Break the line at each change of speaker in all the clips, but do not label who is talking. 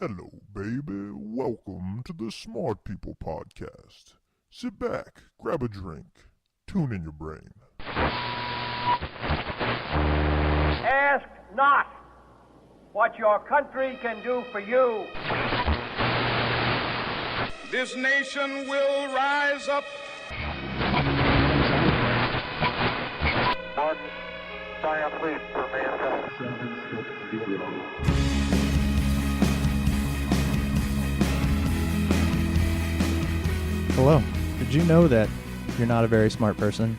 Hello, baby. Welcome to the Smart People Podcast. Sit back, grab a drink, tune in your brain.
Ask not what your country can do for you.
This nation will rise up.
One giant leap for mankind.
Hello. Did you know that you're not a very smart person?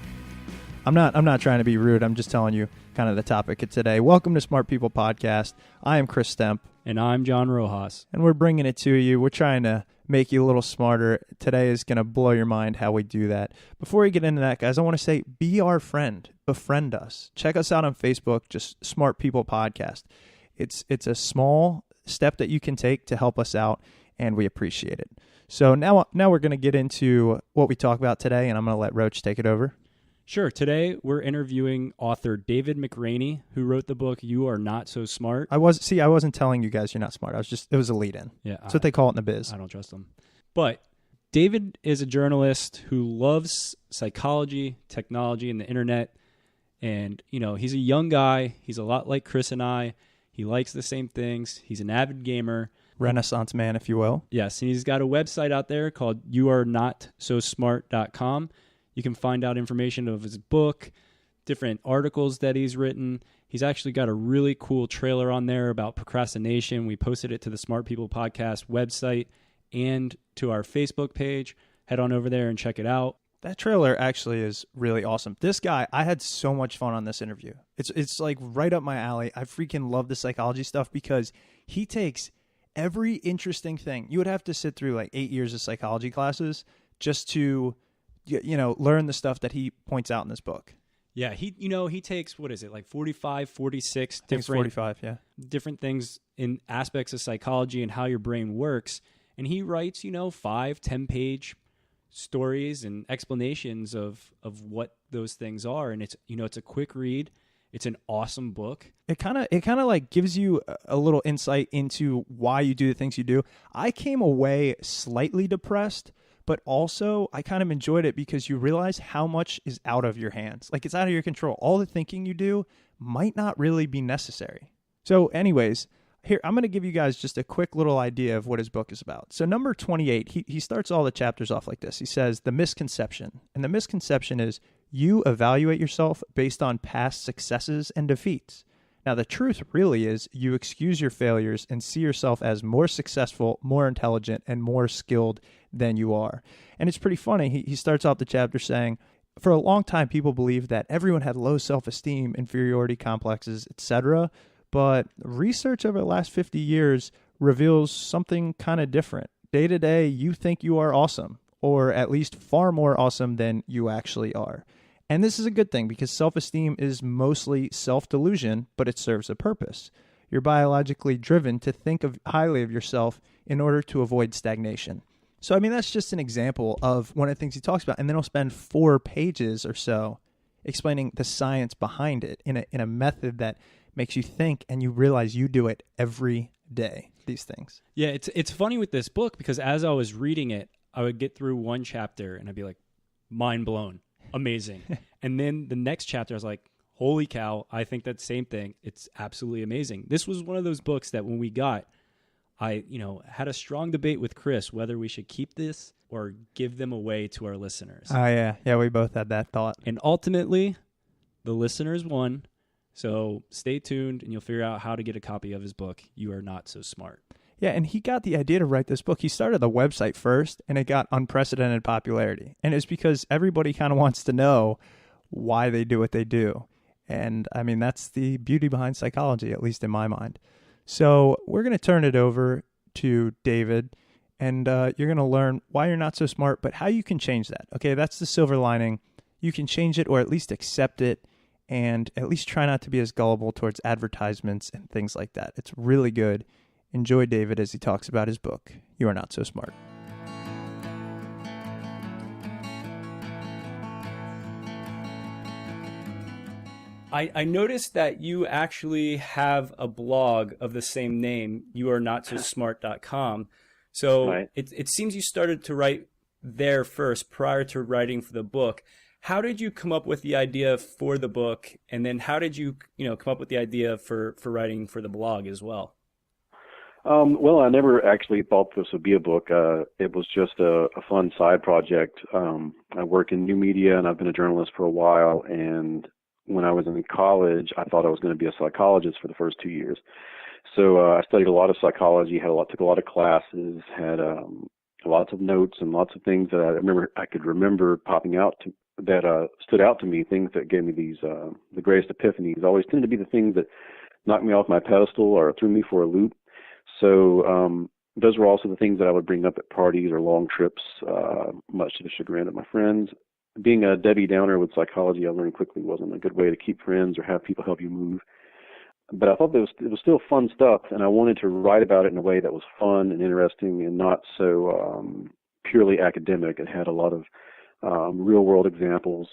I'm not trying to be rude. I'm just telling you kind of the topic of today. Welcome to Smart People Podcast. I am Chris Stemp.
And I'm John Rojas.
And we're bringing it to you. We're trying to make you a little smarter. Today is going to blow your mind how we do that. Before we get into that, guys, I want to say be our friend. Befriend us. Check us out on Facebook, just Smart People Podcast. It's a small step that you can take to help us out, and we appreciate it. So now we're going to get into what we talk about today, and I'm going to let Roach take it over.
Sure. Today we're interviewing author David McRaney, who wrote the book You Are Not So Smart.
I wasn't telling you guys you're not smart. It was a lead-in.
Yeah,
that's what they call it in the biz.
I don't trust them. But David is a journalist who loves psychology, technology, and the internet. And, he's a young guy. He's a lot like Chris and I. He likes the same things. He's an avid gamer.
Renaissance man, if you will.
Yes, and he's got a website out there called youarenotsosmart.com. You can find out information of his book, different articles that he's written. He's actually got a really cool trailer on there about procrastination. We posted it to the Smart People Podcast website and to our Facebook page. Head on over there and check it out.
That trailer actually is really awesome. This guy, I had so much fun on this interview. It's like right up my alley. I freaking love the psychology stuff because he takes every interesting thing. You would have to sit through like 8 years of psychology classes just to, learn the stuff that he points out in this book.
Yeah, he takes, what is it, like 45, 46 different things in aspects of psychology and how your brain works. And he writes, 5-10 page stories and explanations of what those things are. And it's a quick read. It's an awesome book.
It kind of like gives you a little insight into why you do the things you do. I came away slightly depressed, but also I kind of enjoyed it because you realize how much is out of your hands. Like it's out of your control. All the thinking you do might not really be necessary. So anyways, here, I'm going to give you guys just a quick little idea of what his book is about. So number 28, he starts all the chapters off like this. He says, the misconception. And the misconception is you evaluate yourself based on past successes and defeats. Now, the truth really is you excuse your failures and see yourself as more successful, more intelligent, and more skilled than you are. And it's pretty funny. He starts off the chapter saying, for a long time, people believed that everyone had low self-esteem, inferiority complexes, etc., but research over the last 50 years reveals something kind of different. Day to day, you think you are awesome, or at least far more awesome than you actually are. And this is a good thing because self-esteem is mostly self-delusion, but it serves a purpose. You're biologically driven to think highly of yourself in order to avoid stagnation. So, that's just an example of one of the things he talks about. And then he'll spend 4 pages or so explaining the science behind it in a method that makes you think and you realize you do it every day, these things.
Yeah, it's funny with this book because as I was reading it, I would get through one chapter and I'd be like, mind blown, amazing. And then the next chapter, I was like, holy cow, I think that same thing. It's absolutely amazing. This was one of those books that when we got, I had a strong debate with Chris whether we should keep this or give them away to our listeners.
Oh, yeah. Yeah, we both had that thought.
And ultimately, the listeners won. So stay tuned and you'll figure out how to get a copy of his book, You Are Not So Smart.
Yeah, and he got the idea to write this book. He started the website first, and it got unprecedented popularity. And it's because everybody kind of wants to know why they do what they do. And, that's the beauty behind psychology, at least in my mind. So we're going to turn it over to David, and you're going to learn why you're not so smart, but how you can change that. Okay, that's the silver lining. You can change it or at least accept it and at least try not to be as gullible towards advertisements and things like that. It's really good. Enjoy David as he talks about his book, You Are Not So Smart.
I noticed that you actually have a blog of the same name, youarenotsosmart.com. So
Right.
it seems you started to write there first prior to writing for the book. How did you come up with the idea for the book? And then how did you come up with the idea for writing for the blog as well?
Well, I never actually thought this would be a book. It was just a fun side project. I work in new media, and I've been a journalist for a while. And when I was in college, I thought I was going to be a psychologist for the first 2 years. So I studied a lot of psychology, took a lot of classes, had lots of notes and lots of things that I could remember popping out that stood out to me. Things that gave me these the greatest epiphanies always tended to be the things that knocked me off my pedestal or threw me for a loop. So those were also the things that I would bring up at parties or long trips, much to the chagrin of my friends. Being a Debbie Downer with psychology, I learned quickly wasn't a good way to keep friends or have people help you move. But I thought it was still fun stuff, and I wanted to write about it in a way that was fun and interesting and not so purely academic. It had a lot of real-world examples.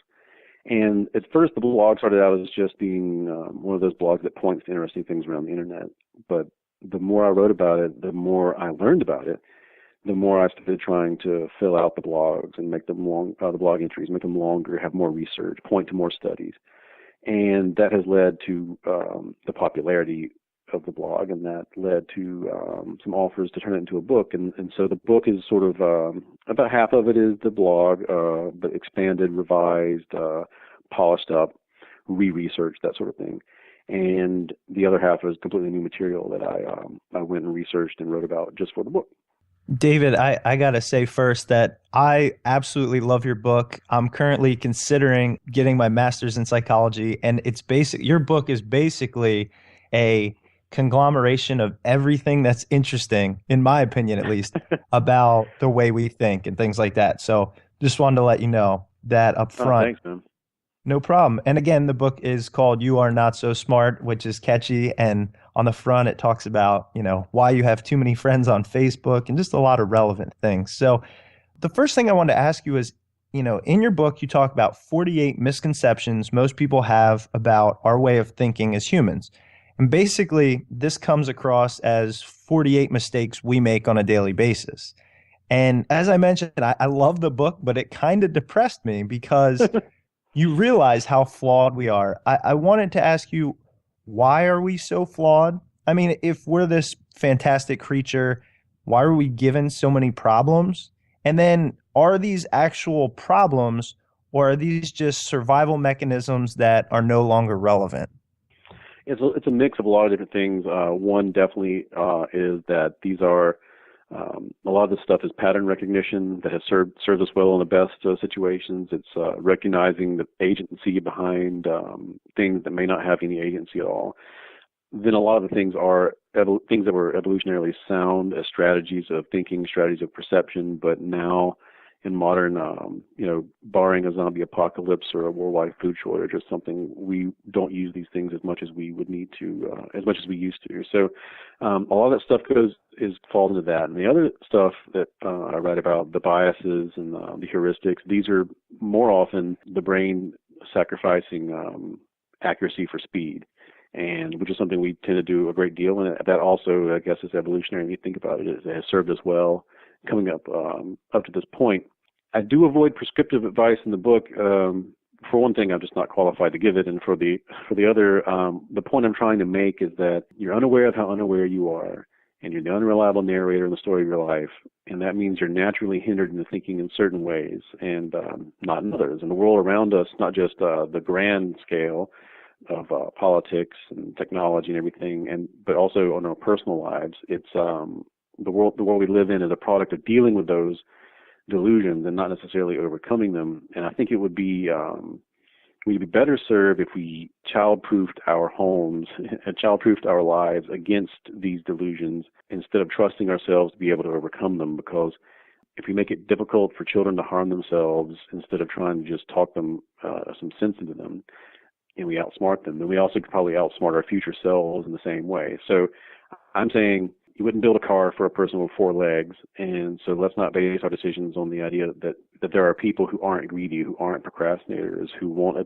And at first, the blog started out as just being one of those blogs that points to interesting things around the internet. But the more I wrote about it, the more I learned about it, the more I started trying to fill out the blogs and make them the blog entries, make them longer, have more research, point to more studies. And that has led to the popularity of the blog, and that led to some offers to turn it into a book. And so the book is sort of, about half of it is the blog, but expanded, revised, polished up, re-researched, that sort of thing. And the other half is completely new material that I went and researched and wrote about just for the book.
David, I got to say first that I absolutely love your book. I'm currently considering getting my master's in psychology, and your book is basically a conglomeration of everything that's interesting, in my opinion at least, about the way we think and things like that. So just wanted to let you know that up front.
Thanks, man.
No problem. And again, the book is called You Are Not So Smart, which is catchy. And on the front, it talks about, why you have too many friends on Facebook and just a lot of relevant things. So the first thing I wanted to ask you is, in your book, you talk about 48 misconceptions most people have about our way of thinking as humans. And basically, this comes across as 48 mistakes we make on a daily basis. And as I mentioned, I love the book, but it kind of depressed me because you realize how flawed we are. I wanted to ask you, why are we so flawed? I mean, if we're this fantastic creature, why are we given so many problems? And then are these actual problems, or are these just survival mechanisms that are no longer relevant?
It's a mix of a lot of different things. One definitely is that these are a lot of this stuff is pattern recognition that has served us well in the best situations. It's recognizing the agency behind things that may not have any agency at all. Then a lot of the things are things that were evolutionarily sound as strategies of thinking, strategies of perception, but now in modern, barring a zombie apocalypse or a worldwide food shortage or something, we don't use these things as much as we would need to, as much as we used to. So a lot of that stuff falls into that. And the other stuff that I write about, the biases and the heuristics, these are more often the brain sacrificing accuracy for speed, and which is something we tend to do a great deal. And that also, I guess, is evolutionary. When you think about it, it has served us well coming up to this point. I do avoid prescriptive advice in the book. For one thing, I'm just not qualified to give it, and for the other, the point I'm trying to make is that you're unaware of how unaware you are, and you're the unreliable narrator in the story of your life, and that means you're naturally hindered into thinking in certain ways and not in others. And the world around us, not just the grand scale of politics and technology and everything, but also on our personal lives, it's the world we live in is a product of dealing with those delusions and not necessarily overcoming them. And I think it would be we'd be better served if we child-proofed our homes and child-proofed our lives against these delusions instead of trusting ourselves to be able to overcome them. Because if we make it difficult for children to harm themselves instead of trying to just talk them some sense into them, and we outsmart them, then we also could probably outsmart our future selves in the same way. So I'm saying you wouldn't build a car for a person with 4 legs. And so let's not base our decisions on the idea that there are people who aren't greedy, who aren't procrastinators, who will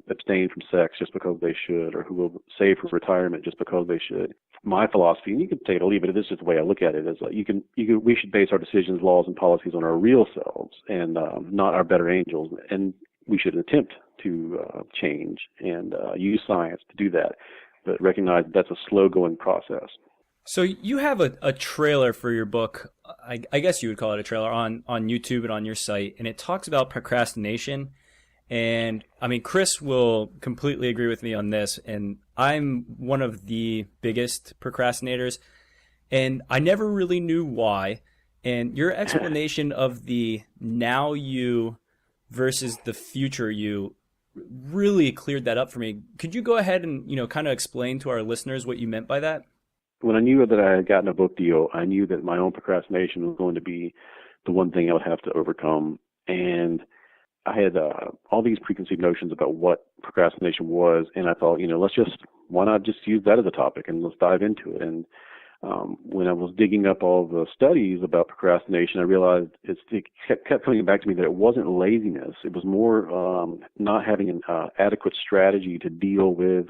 abstain from sex just because they should, or who will save for retirement just because they should. My philosophy, and you can take it or leave it, this is the way I look at it, is like we should base our decisions, laws, and policies on our real selves and not our better angels. And we should attempt to change and use science to do that, but recognize that's a slow-going process.
So you have a trailer for your book, I guess you would call it a trailer, on YouTube and on your site, and it talks about procrastination. And I mean, Chris will completely agree with me on this, and I'm one of the biggest procrastinators, and I never really knew why. And your explanation of the now you versus the future you really cleared that up for me. Could you go ahead and, kind of explain to our listeners what you meant by that?
When I knew that I had gotten a book deal, I knew that my own procrastination was going to be the one thing I would have to overcome. And I had all these preconceived notions about what procrastination was. And I thought, why not just use that as a topic and let's dive into it. And when I was digging up all the studies about procrastination, I realized it kept coming back to me that it wasn't laziness. It was more not having an adequate strategy to deal with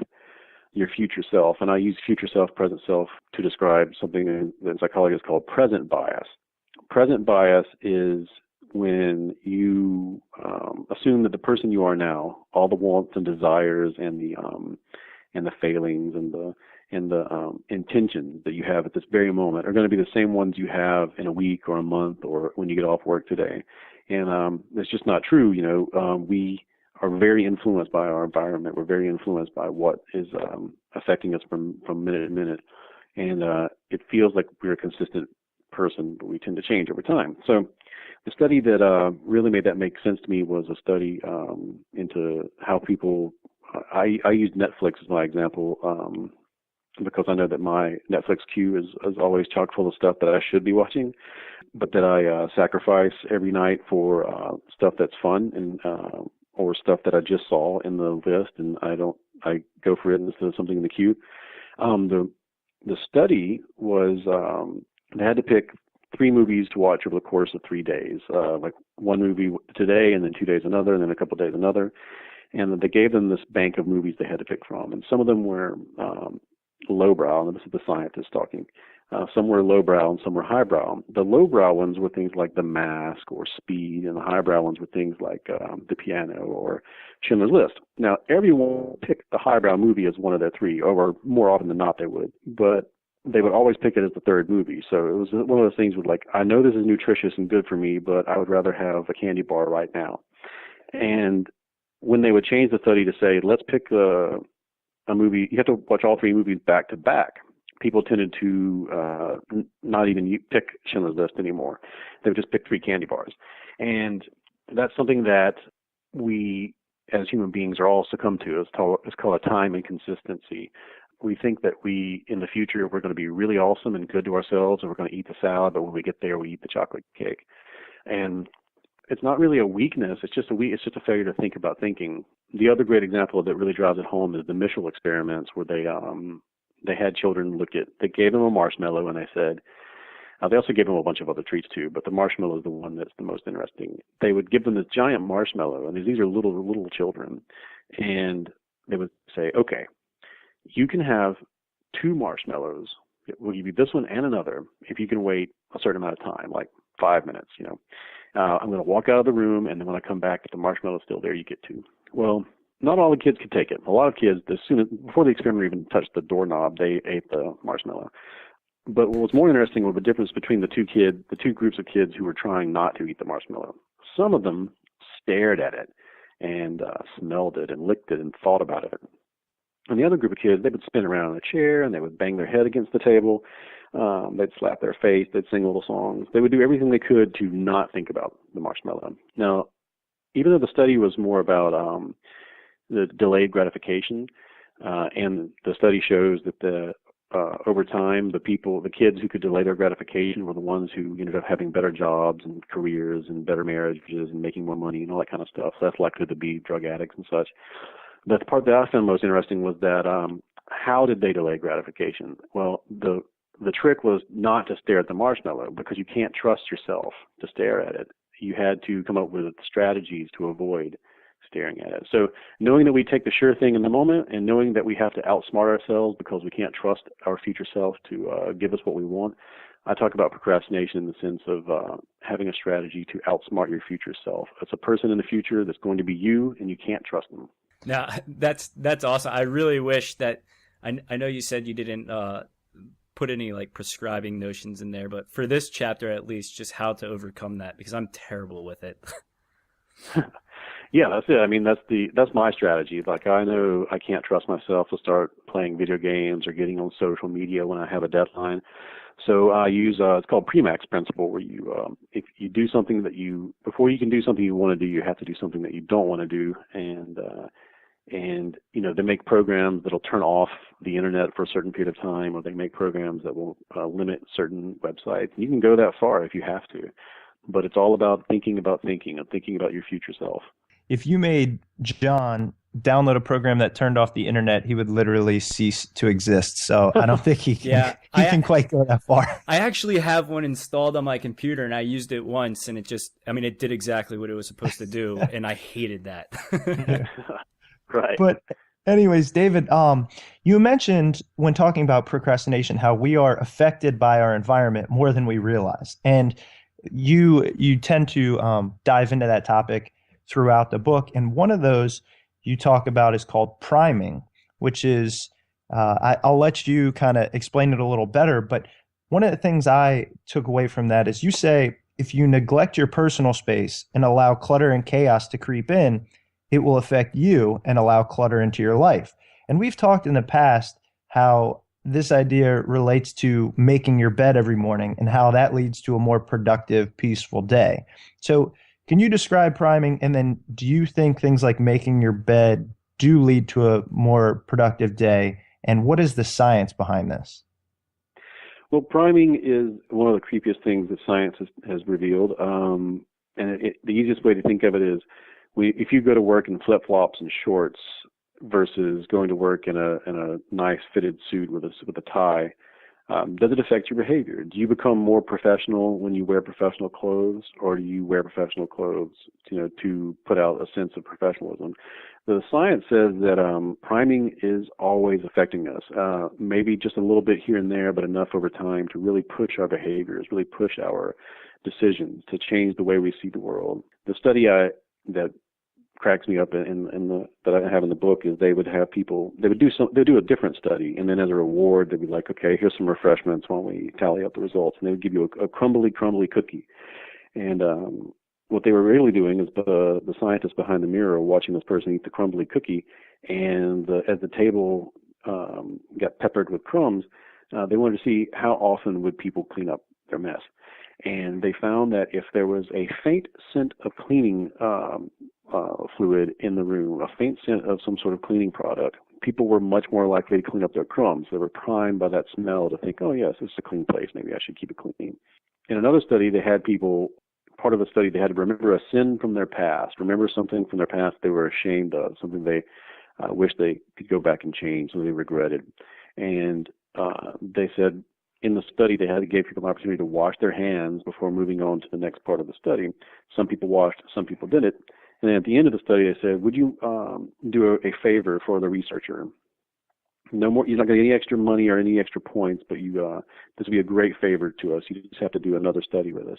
your future self. And I use future self, present self to describe something in psychology is called present bias. Present bias is when you assume that the person you are now, all the wants and desires and the failings and the intentions that you have at this very moment are going to be the same ones you have in a week or a month or when you get off work today. And it's just not true. We are very influenced by our environment. We're very influenced by what is affecting us from minute to minute. And it feels like we're a consistent person, but we tend to change over time. So the study that really made that make sense to me was a study into how people, I used Netflix as my example because I know that my Netflix queue is always chock full of stuff that I should be watching, but that I sacrifice every night for stuff that's fun and or stuff that I just saw in the list, and I go for it instead of something in the queue. The study was they had to pick 3 movies to watch over the course of 3 days, like one movie today and then 2 days another and then a couple of days another, and they gave them this bank of movies they had to pick from, and some of them were lowbrow, and this is the scientist talking. Some were lowbrow and some were highbrow. The lowbrow ones were things like The Mask or Speed, and the highbrow ones were things like The Piano or Schindler's List. Now, everyone picked the highbrow movie as one of their 3, or more often than not they would, but they would always pick it as the 3rd movie. So it was one of those things with like, I know this is nutritious and good for me, but I would rather have a candy bar right now. And when they would change the study to say, let's pick a movie, you have to watch all 3 movies back to back, people tended to not even pick Schindler's List anymore. They would just pick 3 candy bars. And that's something that we, as human beings, are all succumb to. It's called a time inconsistency. We think that in the future, we're going to be really awesome and good to ourselves, and we're going to eat the salad, but when we get there, we eat the chocolate cake. And it's not really a weakness. It's just a failure to think about thinking. The other great example that really drives it home is the Mitchell experiments, where they had children they gave them a marshmallow, and they said, they also gave them a bunch of other treats too, but the marshmallow is the one that's the most interesting. They would give them this giant marshmallow, and these are little children, and they would say, okay, you can have 2 marshmallows. We'll give you this one and another if you can wait a certain amount of time, like 5 minutes, I'm going to walk out of the room, and then when I come back, if the marshmallow is still there, you get 2. Well, not all the kids could take it. A lot of kids, before the experiment even touched the doorknob, they ate the marshmallow. But what was more interesting was the difference between the two groups of kids who were trying not to eat the marshmallow. Some of them stared at it and smelled it and licked it and thought about it. And the other group of kids, they would spin around in a chair and they would bang their head against the table. They'd slap their face. They'd sing little songs. They would do everything they could to not think about the marshmallow. Now, even though the study was more about the delayed gratification, and the study shows that over time, the kids who could delay their gratification were the ones who ended up having better jobs and careers and better marriages and making more money and all that kind of stuff. So that's likely to be drug addicts and such. But the part that I found most interesting was that how did they delay gratification? Well, the the trick was not to stare at the marshmallow, because you can't trust yourself to stare at it. You had to come up with strategies to avoid staring at it. So knowing that we take the sure thing in the moment, and knowing that we have to outsmart ourselves because we can't trust our future self to give us what we want, I talk about procrastination in the sense of having a strategy to outsmart your future self. It's a person in the future that's going to be you, and you can't trust them.
Now, that's awesome. I really wish that I know you said you didn't put any like prescribing notions in there, but for this chapter at least, just how to overcome that, because I'm terrible with it.
Yeah, that's it. I mean, that's my strategy. Like, I know I can't trust myself to start playing video games or getting on social media when I have a deadline. So I use it's called Premax principle, where you if you do something before you can do something you want to do, you have to do something that you don't want to do, and they make programs that'll turn off the internet for a certain period of time, or they make programs that will limit certain websites. You can go that far if you have to, but it's all about thinking about thinking and thinking about your future self.
If you made John download a program that turned off the internet, he would literally cease to exist. So I don't think he can, he can quite go that far.
I actually have one installed on my computer, and I used it once, and it did exactly what it was supposed to do, and I hated that.
Right.
But anyways, David, you mentioned when talking about procrastination how we are affected by our environment more than we realize. And you tend to dive into that topic throughout the book. And one of those you talk about is called priming, which is, I'll let you kind of explain it a little better. But one of the things I took away from that is you say, if you neglect your personal space and allow clutter and chaos to creep in, it will affect you and allow clutter into your life. And we've talked in the past how this idea relates to making your bed every morning and how that leads to a more productive, peaceful day. So can you describe priming? And then do you think things like making your bed do lead to a more productive day? And what is the science behind this?
Well, priming is one of the creepiest things that science has revealed. The easiest way to think of it is, if you go to work in flip-flops and shorts versus going to work in a nice fitted suit with a tie, does it affect your behavior? Do you become more professional when you wear professional clothes, or do you wear professional clothes, to put out a sense of professionalism? The science says that priming is always affecting us, maybe just a little bit here and there, but enough over time to really push our behaviors, really push our decisions, to change the way we see the world. The study that cracks me up that I have in the book is they would do a different study, and then as a reward they'd be like, okay, here's some refreshments while we tally up the results, and they would give you a crumbly cookie. And what they were really doing is the scientists behind the mirror watching this person eat the crumbly cookie, and as the table got peppered with crumbs, they wanted to see how often would people clean up their mess. And they found that if there was a faint scent of cleaning fluid in the room, a faint scent of some sort of cleaning product, people were much more likely to clean up their crumbs. They were primed by that smell to think, oh, yes, this is a clean place. Maybe I should keep it clean. In another study, they had people, part of the study, they had to remember a sin from their past, remember something from their past they were ashamed of, something they wished they could go back and change, something they regretted. And they said, in the study, they gave people an opportunity to wash their hands before moving on to the next part of the study. Some people washed, some people didn't. And then at the end of the study, they said, would you do a favor for the researcher? No more, you're not going to get any extra money or any extra points, but this would be a great favor to us. You just have to do another study with us.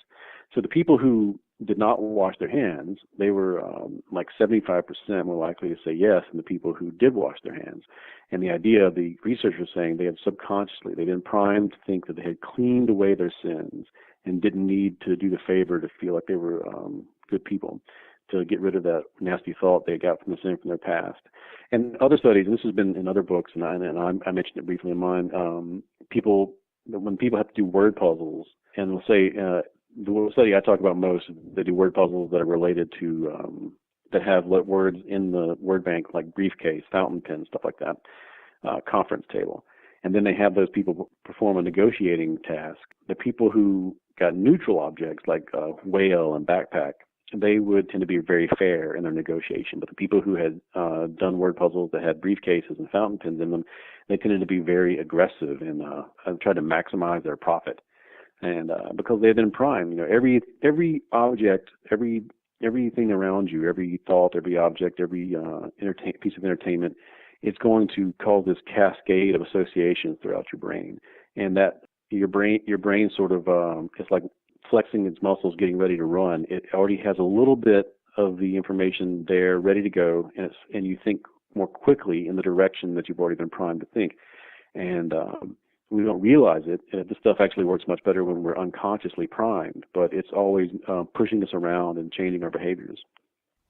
So the people who did not wash their hands, they were like 75% more likely to say yes than the people who did wash their hands. And the idea, the researchers were saying, they had subconsciously, they'd been primed to think that they had cleaned away their sins and didn't need to do the favor to feel like they were good people, to get rid of that nasty thought they got from the sin from their past. And other studies, and this has been in other books, and I mentioned it briefly in mine, when people have to do word puzzles, and we'll say, the study I talk about most, they do word puzzles that are related to, that have words in the word bank, like briefcase, fountain pen, stuff like that, conference table. And then they have those people perform a negotiating task. The people who got neutral objects like whale and backpack they would tend to be very fair in their negotiation. But the people who had done word puzzles that had briefcases and fountain pens in them, they tended to be very aggressive and tried to maximize their profit. And because they had been primed, every object, everything around you, every thought, every object, every piece of entertainment, it's going to cause this cascade of associations throughout your brain, and that your brain sort of it's like flexing its muscles, getting ready to run. It already has a little bit of the information there, ready to go, and you think more quickly in the direction that you've already been primed to think. And we don't realize it. This stuff actually works much better when we're unconsciously primed, but it's always pushing us around and changing our behaviors.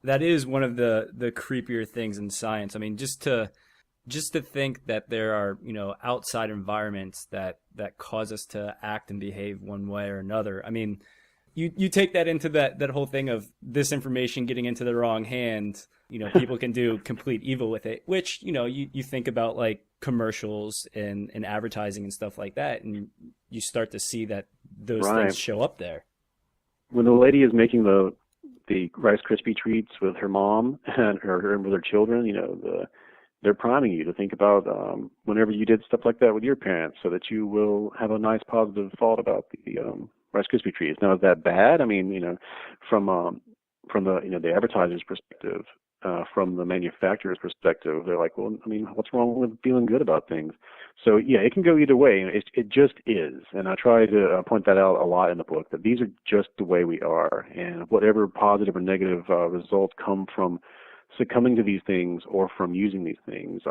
That is one of the creepier things in science. I mean, just to think that there are, outside environments that cause us to act and behave one way or another. I mean, you take that into that whole thing of this information getting into the wrong hand, people can do complete evil with it, which, you think about like commercials and advertising and stuff like that, and you start to see that those things show up there.
When the lady is making the Rice Krispie treats with her mom and with her children, they're priming you to think about whenever you did stuff like that with your parents, so that you will have a nice positive thought about the Rice Krispie treats. Now, is that bad? I mean, from the the advertiser's perspective, from the manufacturer's perspective, they're like, well, I mean, what's wrong with feeling good about things? So yeah, it can go either way. It just is, and I try to point that out a lot in the book, that these are just the way we are, and whatever positive or negative results come from succumbing to these things or from using these things,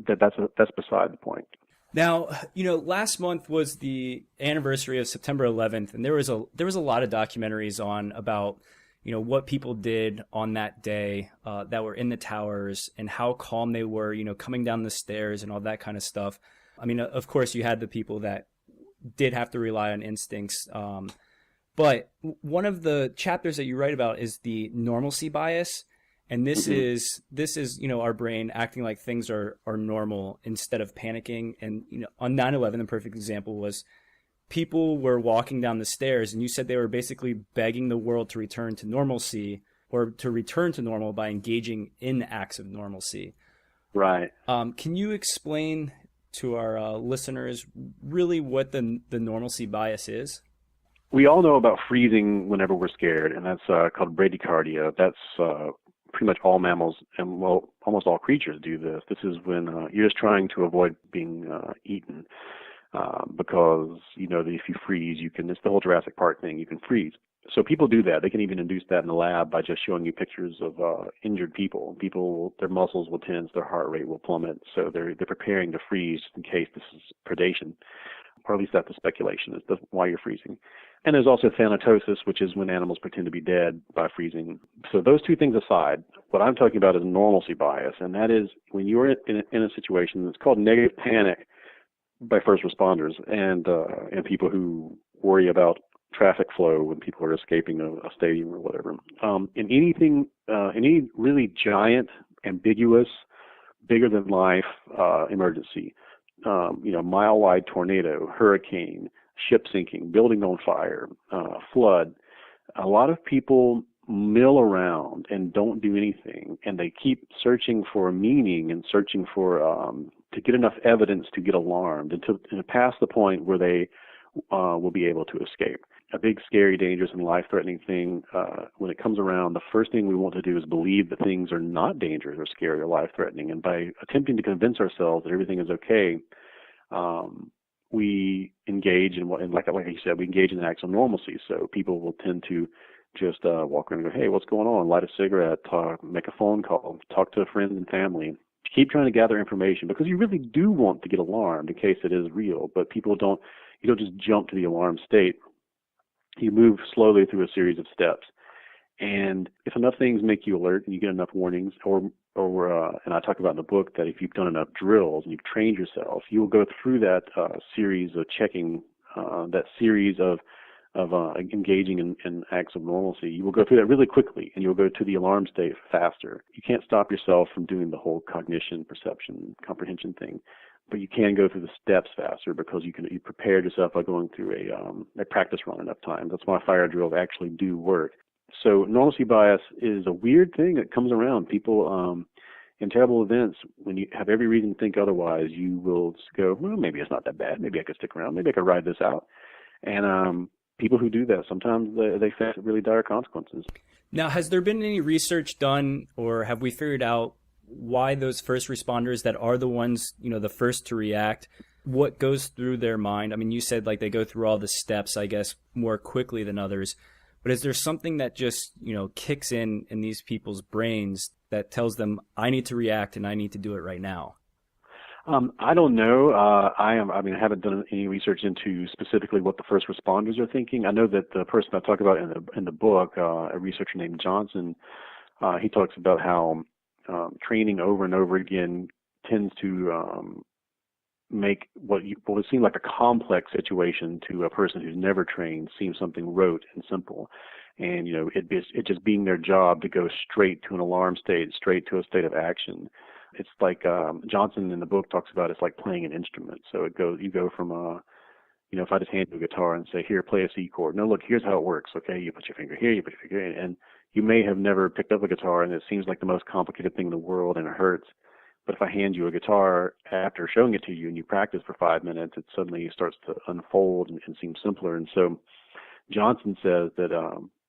that's beside the point.
Now, last month was the anniversary of September 11th, and there was a lot of documentaries on about what people did on that day that were in the towers and how calm they were, coming down the stairs and all that kind of stuff. I mean, of course, you had the people that did have to rely on instincts. But one of the chapters that you write about is the normalcy bias. And this is our brain acting like things are normal instead of panicking. And, on 9/11, the perfect example was people were walking down the stairs, and you said they were basically begging the world to return to normalcy, or to return to normal by engaging in acts of normalcy.
Right.
Can you explain to our listeners really what the normalcy bias is?
We all know about freezing whenever we're scared, and that's called bradycardia. That's pretty much all mammals, and almost all creatures do this. This is when you're just trying to avoid being eaten. Because that if you freeze, it's the whole Jurassic Park thing, you can freeze. So people do that. They can even induce that in the lab by just showing you pictures of injured people. Their muscles will tense, their heart rate will plummet, so they're preparing to freeze in case this is predation, or at least that's the speculation, is why you're freezing. And there's also thanatosis, which is when animals pretend to be dead by freezing. So those two things aside, what I'm talking about is normalcy bias, and that is when you're in a situation that's called negative panic by first responders and people who worry about traffic flow when people are escaping a stadium or whatever. In any really giant, ambiguous, bigger than life emergency, mile-wide tornado, hurricane, ship sinking, building on fire, flood, a lot of people mill around and don't do anything, and they keep searching for a meaning and searching for to get enough evidence to get alarmed and to pass the point where they will be able to escape. A big, scary, dangerous, and life-threatening thing, when it comes around, the first thing we want to do is believe that things are not dangerous or scary or life-threatening. And by attempting to convince ourselves that everything is okay, we engage in like you said, we engage in acts of normalcy. So people will tend to just walk around and go, hey, what's going on? Light a cigarette, make a phone call, talk to friends and family. Keep trying to gather information, because you really do want to get alarmed in case it is real. But you don't just jump to the alarm state. You move slowly through a series of steps. And if enough things make you alert and you get enough warnings, or and I talk about in the book that if you've done enough drills and you've trained yourself, you will go through that series of checking, that series of engaging in acts of normalcy. You will go through that really quickly, and you'll go to the alarm state faster. You can't stop yourself from doing the whole cognition, perception, comprehension thing, but you can go through the steps faster because you prepared yourself by going through a practice run enough times. That's why fire drills actually do work. So normalcy bias is a weird thing that comes around. People in terrible events, when you have every reason to think otherwise, you will go, well, maybe it's not that bad. Maybe I could stick around. Maybe I could ride this out. And people who do that, sometimes they face really dire consequences.
Now, has there been any research done, or have we figured out why those first responders that are the ones, the first to react, what goes through their mind? I mean, you said like they go through all the steps, I guess, more quickly than others. But is there something that just, kicks in these people's brains that tells them, I need to react and I need to do it right now?
I don't know. I haven't done any research into specifically what the first responders are thinking. I know that the person I talk about in the book, a researcher named Johnson, he talks about how training over and over again tends to make what would seem like a complex situation to a person who's never trained seem something rote and simple. And, it just being their job to go straight to an alarm state, straight to a state of action. It's like Johnson in the book talks about it's like playing an instrument. So you go from if I just hand you a guitar and say, here, play a C chord. No, look, here's how it works. Okay, you put your finger here, you put your finger here, and you may have never picked up a guitar and it seems like the most complicated thing in the world and it hurts. But if I hand you a guitar after showing it to you and you practice for 5 minutes, it suddenly starts to unfold and seem simpler. And so Johnson says that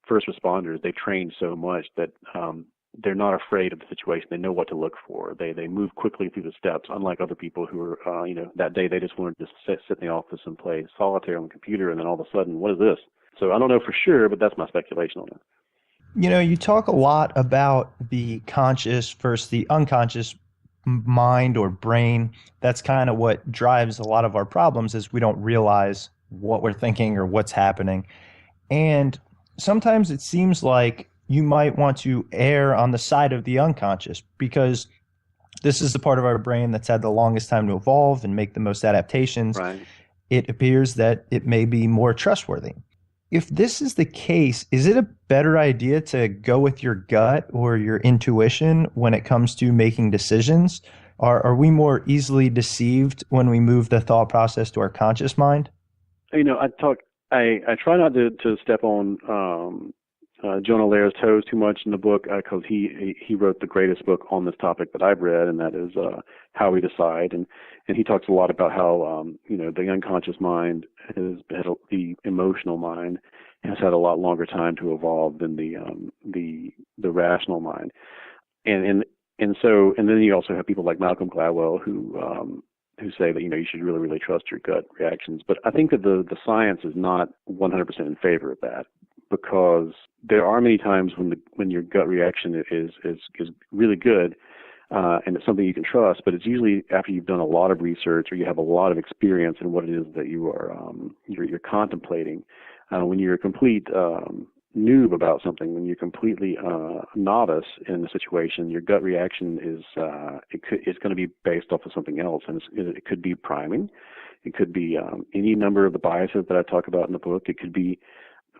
first responders, they train so much that they're not afraid of the situation. They know what to look for. They move quickly through the steps, unlike other people who are, that day they just wanted to sit in the office and play solitaire on the computer, and then all of a sudden, what is this? So I don't know for sure, but that's my speculation on it.
You talk a lot about the conscious versus the unconscious mind or brain. That's kind of what drives a lot of our problems, is we don't realize what we're thinking or what's happening. And sometimes it seems like you might want to err on the side of the unconscious, because this is the part of our brain that's had the longest time to evolve and make the most adaptations.
Right.
It appears that it may be more trustworthy. If this is the case, is it a better idea to go with your gut or your intuition when it comes to making decisions? Are we more easily deceived when we move the thought process to our conscious mind?
I try not to step on Jonah Lehrer's toes too much in the book, because he wrote the greatest book on this topic that I've read, and that is How We Decide. And he talks a lot about how the unconscious mind the emotional mind has had a lot longer time to evolve than the rational mind. And then you also have people like Malcolm Gladwell who say that you should really, really trust your gut reactions. But I think that the science is not 100% in favor of that, because there are many times when your gut reaction is really good, and it's something you can trust. But it's usually after you've done a lot of research or you have a lot of experience in what it is that you are you're contemplating. When you're a complete noob about something, when you're completely novice in the situation, your gut reaction is it's going to be based off of something else, and it could be priming, it could be any number of the biases that I talk about in the book. It could be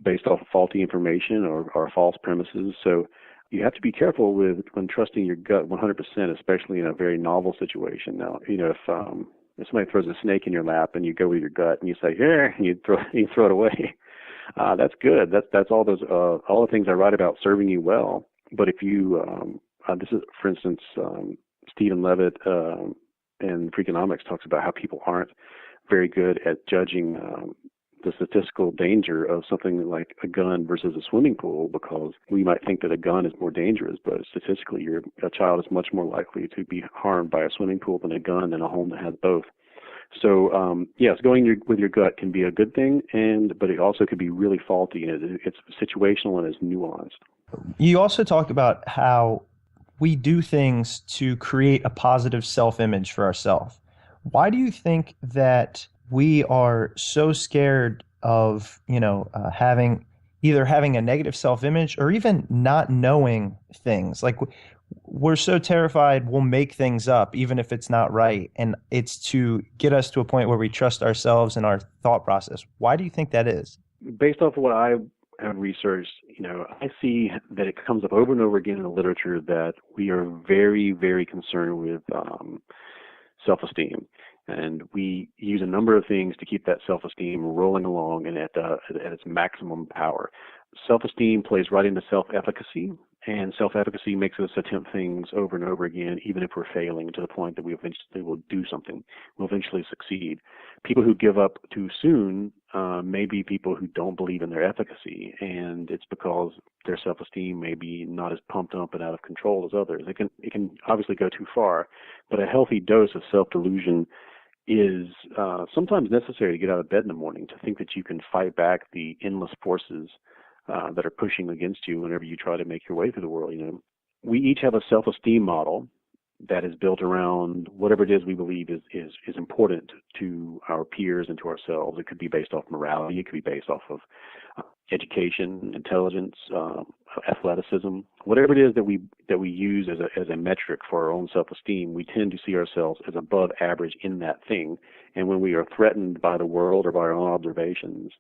based off of faulty information or false premises. So you have to be careful when trusting your gut 100%, especially in a very novel situation. Now, if somebody throws a snake in your lap and you go with your gut and you say, "Here," and you throw it away, that's good. That's all the things I write about serving you well. But if you this is, for instance, Stephen Levitt in Freakonomics talks about how people aren't very good at judging the statistical danger of something like a gun versus a swimming pool, because we might think that a gun is more dangerous, but statistically a child is much more likely to be harmed by a swimming pool than a gun in a home that has both. So yes, going with your gut can be a good thing, but it also could be really faulty, and it's situational and it's nuanced.
You also talk about how we do things to create a positive self-image for ourselves. Why do you think that we are so scared of, having a negative self-image or even not knowing things? Like, we're so terrified we'll make things up even if it's not right, and it's to get us to a point where we trust ourselves and our thought process. Why do you think that is?
Based off of what I have researched, I see that it comes up over and over again in the literature that we are very, very concerned with self-esteem. And we use a number of things to keep that self-esteem rolling along and at its maximum power. Self-esteem plays right into self-efficacy, and self-efficacy makes us attempt things over and over again, even if we're failing, to the point that we eventually will do something. We'll eventually succeed. People who give up too soon may be people who don't believe in their efficacy, and it's because their self-esteem may be not as pumped up and out of control as others. It can obviously go too far, but a healthy dose of self-delusion is sometimes necessary to get out of bed in the morning, to think that you can fight back the endless forces that are pushing against you whenever you try to make your way through the world. We each have a self-esteem model that is built around whatever it is we believe is important to our peers and to ourselves. It could be based off morality. It could be based off of education, intelligence, athleticism. Whatever it is that we use as a metric for our own self-esteem, we tend to see ourselves as above average in that thing. And when we are threatened by the world or by our own observations,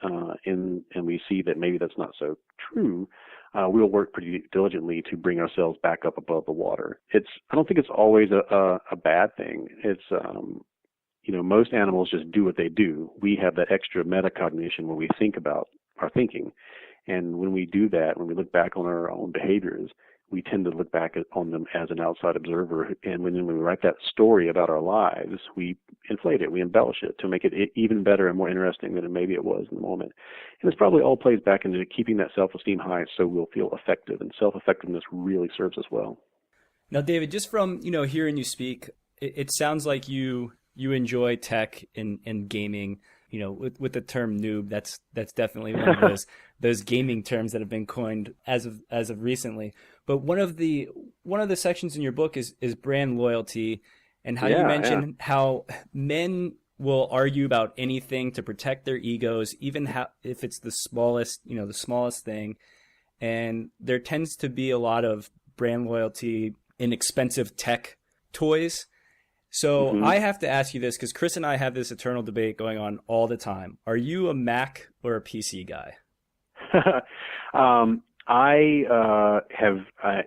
and we see that maybe that's not so true, we'll work pretty diligently to bring ourselves back up above the water. I don't think it's always a bad thing. It's most animals just do what they do. We have that extra metacognition when we think about our thinking, and when we do that, when we look back on our own behaviors, we tend to look back on them as an outside observer. And when we write that story about our lives, we inflate it, we embellish it to make it even better and more interesting than maybe it was in the moment. And this probably all plays back into keeping that self-esteem high so we'll feel effective. And self-effectiveness really serves us well.
Now, David, just from hearing you speak, it sounds like you enjoy tech and gaming. With the term noob, that's definitely one of those gaming terms that have been coined as of recently. But one of the sections in your book is brand loyalty, and how you mention how men will argue about anything to protect their egos, even if it's the smallest thing. And there tends to be a lot of brand loyalty in expensive tech toys. So I have to ask you this, because Chris and I have this eternal debate going on all the time. Are you a Mac or a PC guy?
I have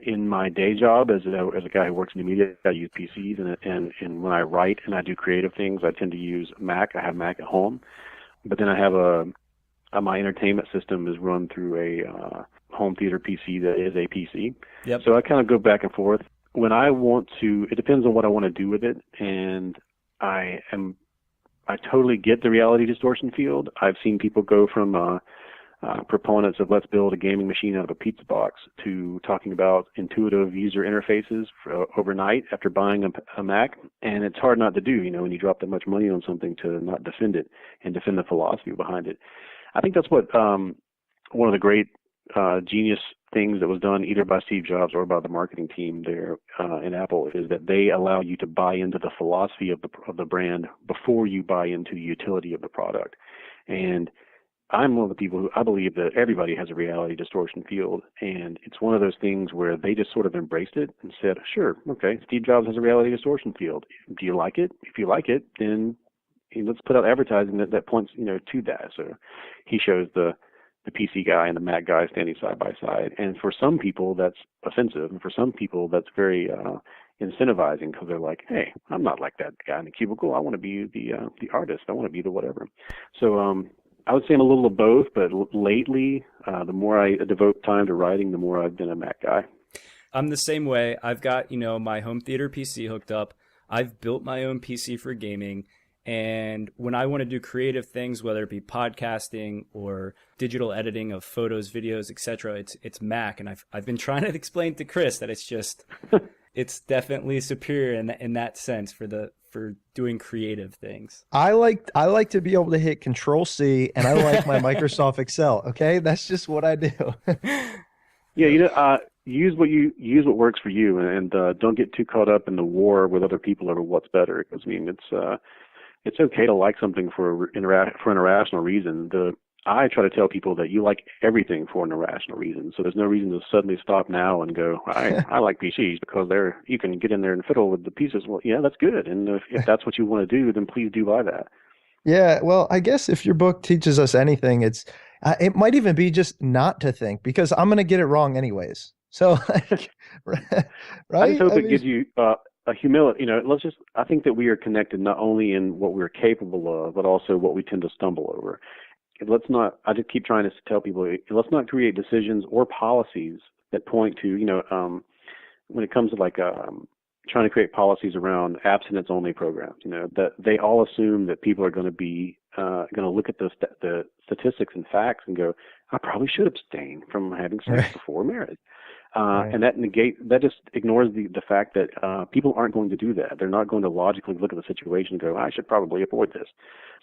in my day job as a guy who works in the media, I use PCs, and when I write and I do creative things, I tend to use Mac. I have Mac at home, but then I have my entertainment system is run through a home theater PC that is a PC.
Yep.
So I kind of go back and forth. When I want to, it depends on what I want to do with it, and I totally get the reality distortion field. I've seen people go from proponents of let's build a gaming machine out of a pizza box to talking about intuitive user interfaces overnight after buying a Mac, and it's hard not to do, when you drop that much money on something, to not defend it and defend the philosophy behind it. I think that's what one of the great genius things that was done either by Steve Jobs or by the marketing team there in Apple is that they allow you to buy into the philosophy of the brand before you buy into the utility of the product. And I'm one of the people who I believe that everybody has a reality distortion field, and it's one of those things where they just sort of embraced it and said, sure, okay, Steve Jobs has a reality distortion field. Do you like it? If you like it, then let's put out advertising that points to that. So he shows the PC guy and the Mac guy standing side by side. And for some people, that's offensive. And for some people, that's very incentivizing, because they're like, hey, I'm not like that guy in the cubicle. I want to be the artist. I want to be the whatever. So I would say I'm a little of both, but lately, the more I devote time to writing, the more I've been a Mac guy.
I'm the same way. I've got, my home theater PC hooked up. I've built my own PC for gaming. And when I want to do creative things, whether it be podcasting or digital editing of photos, videos, etc., it's Mac. And I've been trying to explain to Chris that it's just it's definitely superior in that sense for doing creative things.
I like to be able to hit Control C, and I like my Microsoft Excel. Okay, that's just what I do.
Yeah, use what works for you, and don't get too caught up in the war with other people over what's better. Because it's okay to like something for an irrational reason. I try to tell people that you like everything for an irrational reason. So there's no reason to suddenly stop now and go, I like PCs because you can get in there and fiddle with the pieces. Well, yeah, that's good. And if that's what you want to do, then please do buy that.
Yeah, well, I guess if your book teaches us anything, it might even be just not to think, because I'm going to get it wrong anyways. So, right?
I just hope it gives you a humility. I think that we are connected not only in what we're capable of, but also what we tend to stumble over. I just keep trying to tell people, let's not create decisions or policies that point to, when it comes to trying to create policies around abstinence-only programs, that they all assume that people are going to be going to look at the statistics and facts and go, I probably should abstain from having sex before marriage.
Right.
And that just ignores the fact that people aren't going to do that. They're not going to logically look at the situation and go, I should probably avoid this.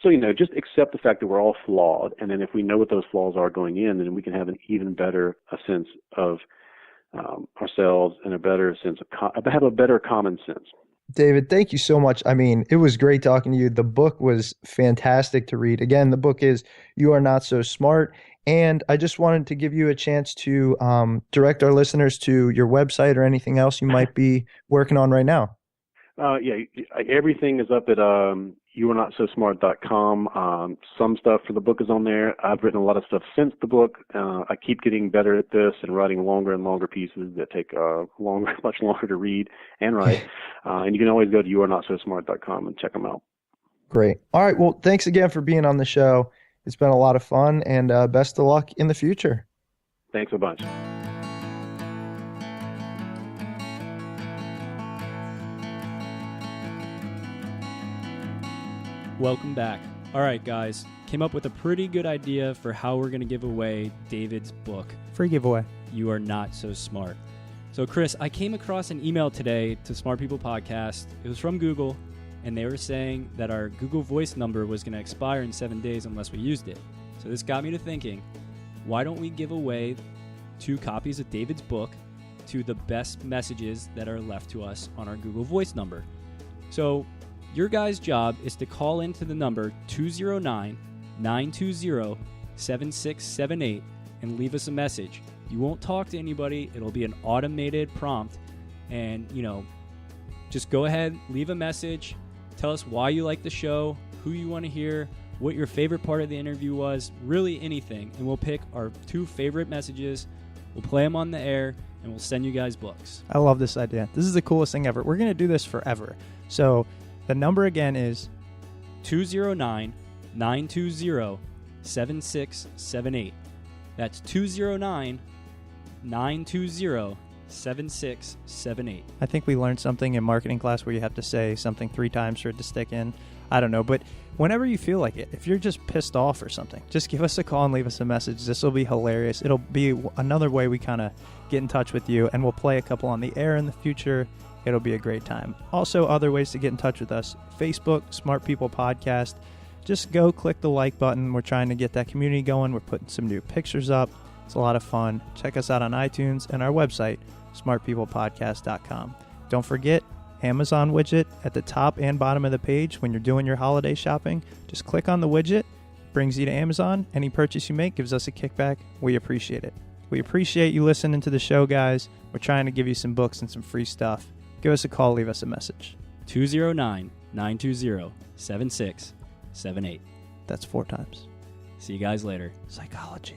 So, just accept the fact that we're all flawed. And then if we know what those flaws are going in, then we can have an even better sense of ourselves and a better sense of have a better common sense.
David, thank you so much. I mean, it was great talking to you. The book was fantastic to read. Again, the book is You Are Not So Smart. And I just wanted to give you a chance to direct our listeners to your website or anything else you might be working on right now.
Everything is up at youarenotsosmart.com. Some stuff for the book is on there. I've written a lot of stuff since the book. I keep getting better at this and writing longer and longer pieces that take much longer to read and write. And you can always go to youarenotsosmart.com and check them out.
Great. All right. Well, thanks again for being on the show. It's been a lot of fun, and best of luck in the future.
Thanks a bunch.
Welcome back. All right, guys. Came up with a pretty good idea for how we're going to give away David's book.
Free giveaway.
You Are Not So Smart. So, Chris, I came across an email today to Smart People Podcast. It was from Google, and they were saying that our Google Voice number was going to expire in 7 days unless we used it. So this got me to thinking, why don't we give away 2 copies of David's book to the best messages that are left to us on our Google Voice number? So your guys' job is to call into the number 209-920-7678 and leave us a message. You won't talk to anybody. It'll be an automated prompt. And, just go ahead, leave a message. Tell us why you like the show, who you want to hear, what your favorite part of the interview was, really anything. And we'll pick our 2 favorite messages, we'll play them on the air, and we'll send you guys books.
I love this idea. This is the coolest thing ever. We're going to do this forever. So the number again is 209-920-7678. That's 209-920-7678. I think we learned something in marketing class where you have to say something 3 times for it to stick in. I don't know, but whenever you feel like it, if you're just pissed off or something, just give us a call and leave us a message. This will be hilarious. It'll be another way we kind of get in touch with you, and we'll play a couple on the air in the future. It'll be a great time. Also, other ways to get in touch with us: Facebook, Smart People Podcast. Just go click the like button. We're trying to get that community going. We're putting some new pictures up. It's a lot of fun. Check us out on iTunes and our website, smartpeoplepodcast.com. Don't forget, Amazon widget at the top and bottom of the page when you're doing your holiday shopping. Just click on the widget, brings you to Amazon. Any purchase you make gives us a kickback. We appreciate it. We appreciate you listening to the show, guys. We're trying to give you some books and some free stuff. Give us a call, leave us a message.
209-920-7678.
That's 4 times.
See you guys later.
Psychology.